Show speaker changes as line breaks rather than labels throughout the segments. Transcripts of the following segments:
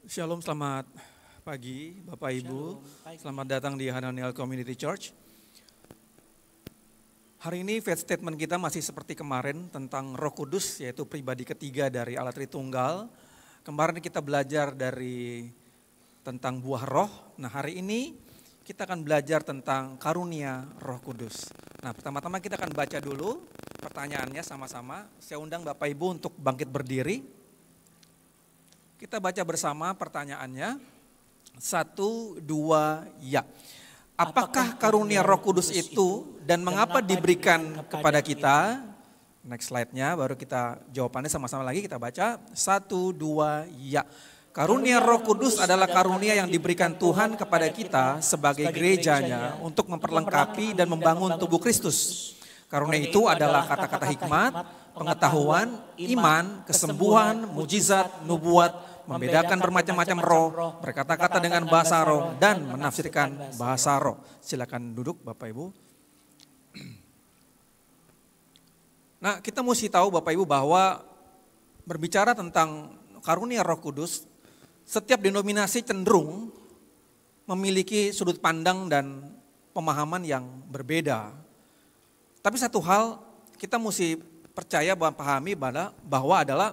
Shalom, selamat pagi Bapak Ibu. Selamat datang di Hananiel Community Church. Hari ini faith statement kita masih seperti kemarin tentang Roh Kudus, yaitu pribadi ketiga dari Allah Tritunggal. Kemarin kita belajar tentang buah roh. Nah, hari ini kita akan belajar tentang karunia Roh Kudus. Nah, pertama-tama kita akan baca dulu pertanyaannya sama-sama. Saya undang Bapak Ibu untuk bangkit berdiri. Kita baca bersama pertanyaannya. 1, 2, ya. Apakah karunia Roh Kudus itu dan mengapa diberikan kepada kita? Next slide-nya baru kita jawabannya sama-sama lagi kita baca. 1, 2, ya. Karunia Roh Kudus adalah karunia yang diberikan Tuhan kepada kita sebagai gerejanya untuk memperlengkapi dan membangun tubuh Kristus. Karunia itu adalah kata-kata hikmat, pengetahuan, iman, kesembuhan, mujizat, nubuat, membedakan bermacam-macam roh, berkata-kata dengan bahasa roh, dan menafsirkan bahasa roh. Silakan duduk Bapak Ibu. Nah, kita mesti tahu Bapak Ibu bahwa berbicara tentang karunia Roh Kudus, setiap denominasi cenderung memiliki sudut pandang dan pemahaman yang berbeda. Tapi satu hal kita mesti percaya pahami bahwa adalah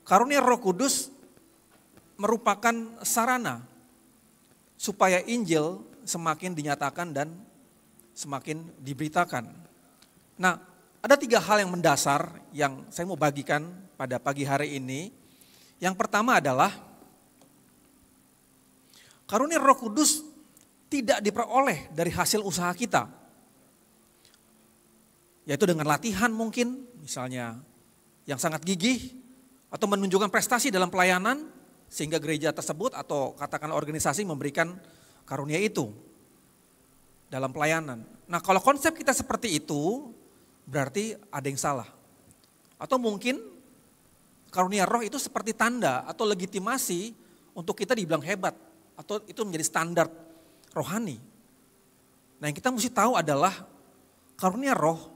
karunia Roh Kudus merupakan sarana supaya Injil semakin dinyatakan dan semakin diberitakan. Nah, ada 3 hal yang mendasar yang saya mau bagikan pada pagi hari ini. Yang pertama adalah karunia Roh Kudus tidak diperoleh dari hasil usaha kita. Yaitu dengan latihan mungkin, misalnya yang sangat gigih, atau menunjukkan prestasi dalam pelayanan, sehingga gereja tersebut atau katakanlah organisasi memberikan karunia itu dalam pelayanan. Nah, kalau konsep kita seperti itu, berarti ada yang salah. Atau mungkin karunia roh itu seperti tanda atau legitimasi untuk kita dibilang hebat, atau itu menjadi standar rohani. Nah, yang kita mesti tahu adalah karunia roh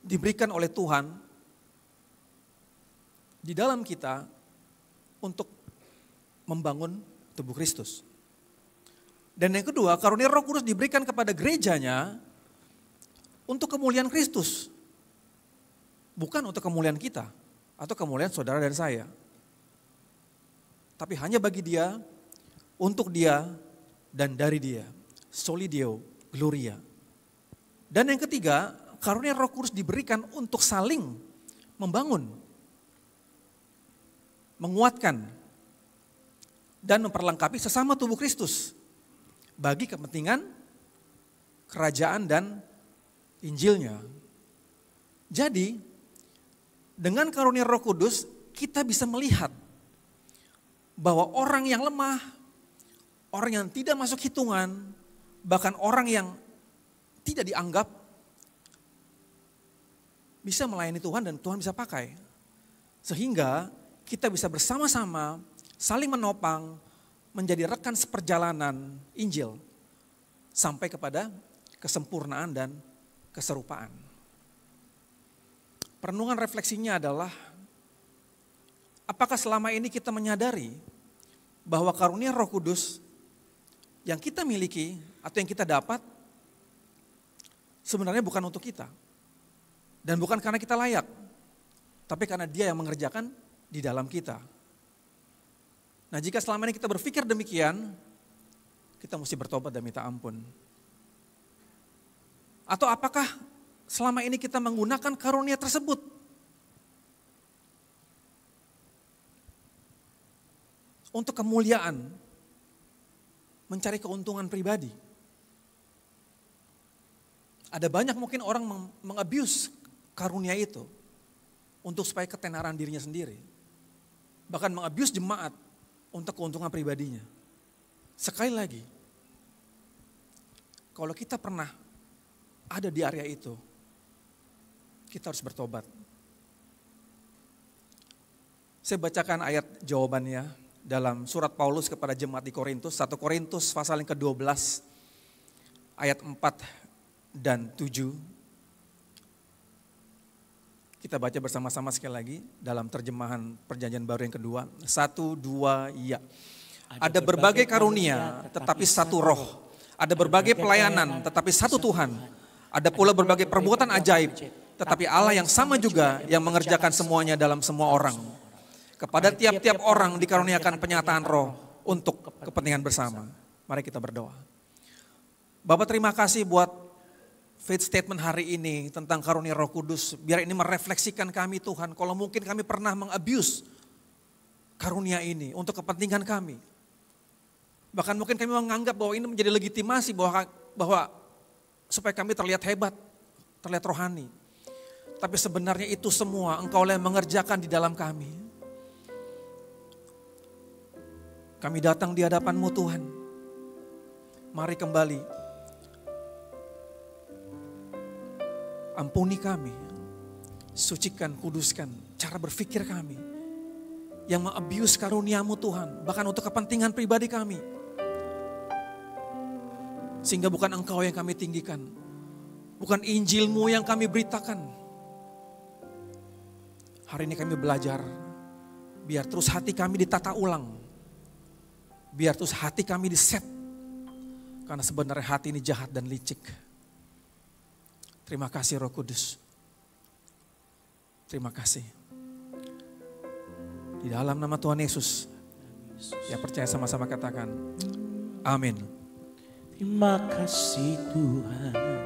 diberikan oleh Tuhan di dalam kita untuk membangun tubuh Kristus. Dan yang kedua, karunia Roh Kudus diberikan kepada gerejanya untuk kemuliaan Kristus. Bukan untuk kemuliaan kita atau kemuliaan saudara dan saya. Tapi hanya bagi Dia, untuk Dia, dan dari Dia. Soli Deo Gloria. Dan yang ketiga, karunia Roh Kudus diberikan untuk saling membangun, menguatkan, dan memperlengkapi sesama tubuh Kristus bagi kepentingan kerajaan dan Injilnya. Jadi, dengan karunia Roh Kudus kita bisa melihat bahwa orang yang lemah, orang yang tidak masuk hitungan, bahkan orang yang tidak dianggap bisa melayani Tuhan dan Tuhan bisa pakai. Sehingga kita bisa bersama-sama saling menopang menjadi rekan seperjalanan Injil sampai kepada kesempurnaan dan keserupaan. Perenungan refleksinya adalah apakah selama ini kita menyadari bahwa karunia Roh Kudus yang kita miliki atau yang kita dapat sebenarnya bukan untuk kita. Dan bukan karena kita layak, tapi karena Dia yang mengerjakan di dalam kita. Nah, jika selama ini kita berpikir demikian, kita mesti bertobat dan minta ampun. Atau apakah selama ini kita menggunakan karunia tersebut untuk kemuliaan, mencari keuntungan pribadi? Ada banyak mungkin orang mengabuse karunia itu untuk supaya ketenaran dirinya sendiri. Bahkan mengabuse jemaat untuk keuntungan pribadinya. Sekali lagi, kalau kita pernah ada di area itu, kita harus bertobat. Saya bacakan ayat jawabannya dalam surat Paulus kepada jemaat di Korintus, 1 Korintus pasal yang ke-12 ayat 4 dan 7. Kita baca bersama-sama sekali lagi dalam terjemahan Perjanjian Baru yang kedua. 1, 2, ya. Ada berbagai karunia tetapi satu roh. Ada berbagai pelayanan tetapi satu Tuhan. Ada pula berbagai perbuatan ajaib tetapi Allah yang sama juga yang mengerjakan semuanya dalam semua orang. Kepada tiap-tiap orang dikaruniakan penyataan roh untuk kepentingan bersama. Mari kita berdoa. Bapak, terima kasih buat faith statement hari ini tentang karunia Roh Kudus. Biar ini merefleksikan kami Tuhan. Kalau mungkin kami pernah mengabuse karunia ini untuk kepentingan kami. Bahkan mungkin kami menganggap bahwa ini menjadi legitimasi bahwa supaya kami terlihat hebat, terlihat rohani. Tapi sebenarnya itu semua Engkau yang mengerjakan di dalam kami. Kami datang di hadapan-Mu Tuhan. Mari kembali. Ampuni kami, sucikan, kuduskan cara berpikir kami yang mengabuse karunia-Mu Tuhan, bahkan untuk kepentingan pribadi kami. Sehingga bukan Engkau yang kami tinggikan, bukan Injil-Mu yang kami beritakan. Hari ini kami belajar, biar terus hati kami ditata ulang, biar terus hati kami diset, karena sebenarnya hati ini jahat dan licik. Terima kasih Roh Kudus. Terima kasih. Di dalam nama Tuhan Yesus. Ya, percaya sama-sama katakan. Amin.
Terima kasih Tuhan.